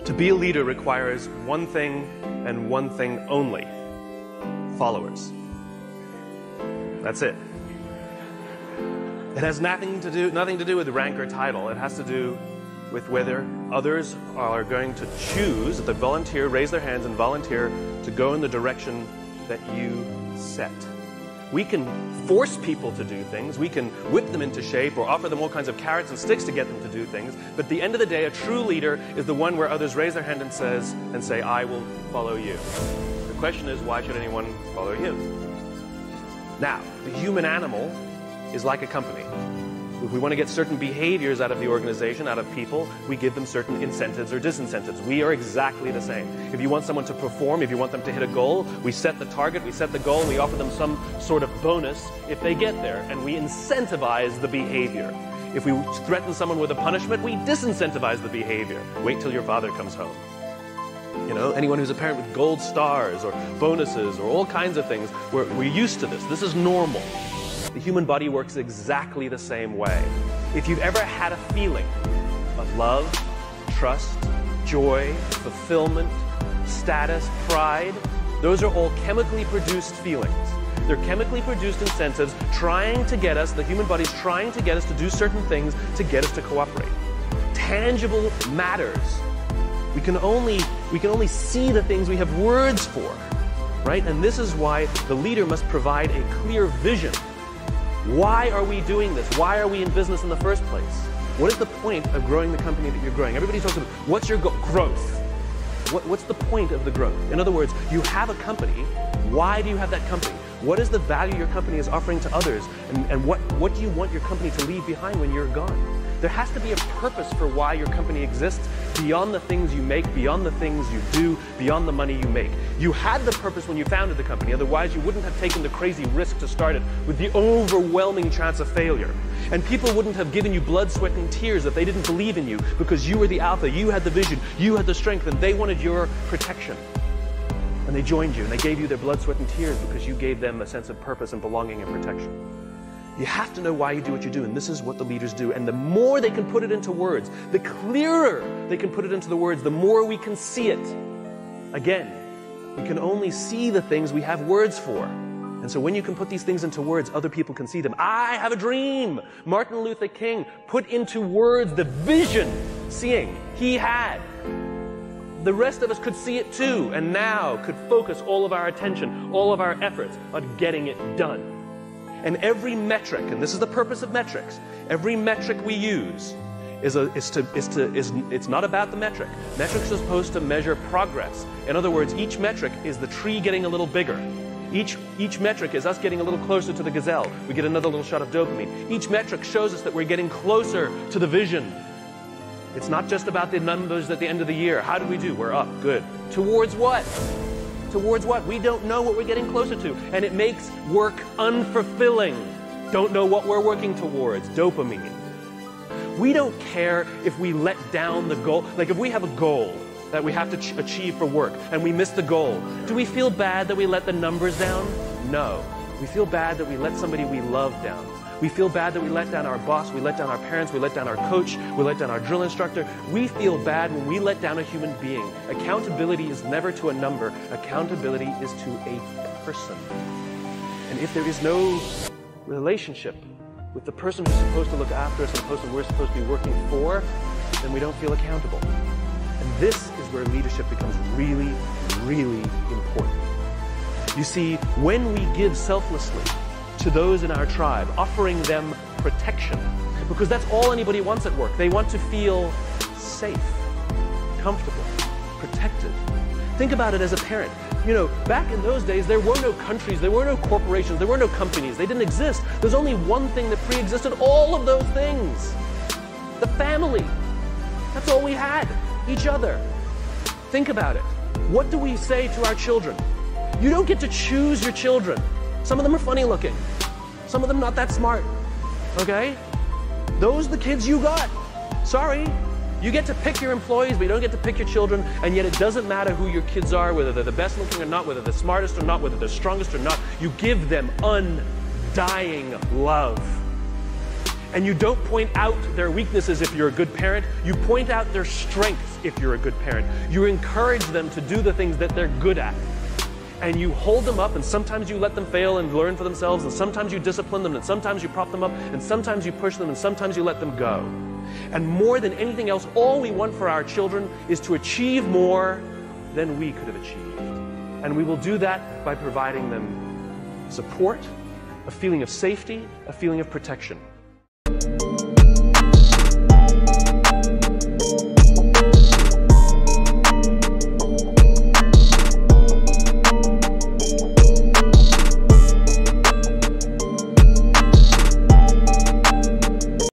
To be a leader requires one thing and one thing only: followers. That's it. It has nothing to do with rank or title. It has to do with whether others are going to choose, that volunteer, raise their hands and volunteer to go in the direction that you set. We can force people to do things, we can whip them into shape or offer them all kinds of carrots and sticks to get them to do things, but at the end of the day, a true leader is the one where others raise their hand and say, I will follow you. The question is, why should anyone follow you? Now, the human animal is like a company. If we want to get certain behaviors out of the organization, out of people, we give them certain incentives or disincentives. We are exactly the same. If you want someone to perform, if you want them to hit a goal, we set the target, we set the goal, and we offer them some sort of bonus if they get there, and we incentivize the behavior. If we threaten someone with a punishment, we disincentivize the behavior. Wait till your father comes home. You know, anyone who's a parent with gold stars or bonuses or all kinds of things, we're used to this. This is normal. The human body works exactly the same way. If you've ever had a feeling of love, trust, joy, fulfillment, status, pride, those are all chemically produced feelings. They're chemically produced incentives trying to get us, the human body's trying to get us to do certain things to get us to cooperate. Tangible matters. We can only see the things we have words for, right? And this is why the leader must provide a clear vision. Why are we doing this? Why are we in business in the first place? What is the point of growing the company that you're growing? Everybody talks about, what's your growth? What's the point of the growth? In other words, you have a company. Why do you have that company? What is the value your company is offering to others? And what do you want your company to leave behind when you're gone? There has to be a purpose for why your company exists beyond the things you make, beyond the things you do, beyond the money you make. You had the purpose when you founded the company, otherwise you wouldn't have taken the crazy risk to start it with the overwhelming chance of failure. And people wouldn't have given you blood, sweat, and tears if they didn't believe in you, because you were the alpha, you had the vision, you had the strength, and they wanted your protection. And they joined you, and they gave you their blood, sweat, and tears because you gave them a sense of purpose and belonging and protection. You have to know why you do what you do, and this is what the leaders do. And the more they can put it into words, the clearer they can put it into the words, the more we can see it. Again, we can only see the things we have words for. And so when you can put these things into words, other people can see them. I have a dream. Martin Luther King put into words the vision, seeing he had. The rest of us could see it too, and now could focus all of our attention, all of our efforts on getting it done. And every metric, and this is the purpose of metrics, every metric we use it's not about the metric. Metrics are supposed to measure progress. In other words, each metric is the tree getting a little bigger. Each metric is us getting a little closer to the gazelle. We get another little shot of dopamine. Each metric shows us that we're getting closer to the vision. It's not just about the numbers at the end of the year. How did we do? We're up. Good. Towards what? Towards what? We don't know what we're getting closer to. And it makes work unfulfilling. Don't know what we're working towards. Dopamine. We don't care if we let down the goal. Like if we have a goal that we have to achieve for work and we miss the goal, do we feel bad that we let the numbers down? No. We feel bad that we let somebody we love down. We feel bad that we let down our boss, we let down our parents, we let down our coach, we let down our drill instructor. We feel bad when we let down a human being. Accountability is never to a number. Accountability is to a person. And if there is no relationship with the person who's supposed to look after us and the person we're supposed to be working for, then we don't feel accountable. And this is where leadership becomes really, really important. You see, when we give selflessly to those in our tribe, offering them protection, because that's all anybody wants at work. They want to feel safe, comfortable, protected. Think about it as a parent. You know, back in those days, there were no countries, there were no corporations, there were no companies. They didn't exist. There's only one thing that pre-existed all of those things. The family. That's all we had. Each other. Think about it. What do we say to our children? You don't get to choose your children. Some of them are funny looking. Some of them not that smart. Okay? Those are the kids you got. Sorry. You get to pick your employees, but you don't get to pick your children, and yet it doesn't matter who your kids are, whether they're the best looking or not, whether they're the smartest or not, whether they're strongest or not. You give them undying love. And you don't point out their weaknesses if you're a good parent. You point out their strengths if you're a good parent. You encourage them to do the things that they're good at. And you hold them up, and sometimes you let them fail and learn for themselves, and sometimes you discipline them, and sometimes you prop them up, and sometimes you push them, and sometimes you let them go. And more than anything else, all we want for our children is to achieve more than we could have achieved. And we will do that by providing them support, a feeling of safety, a feeling of protection.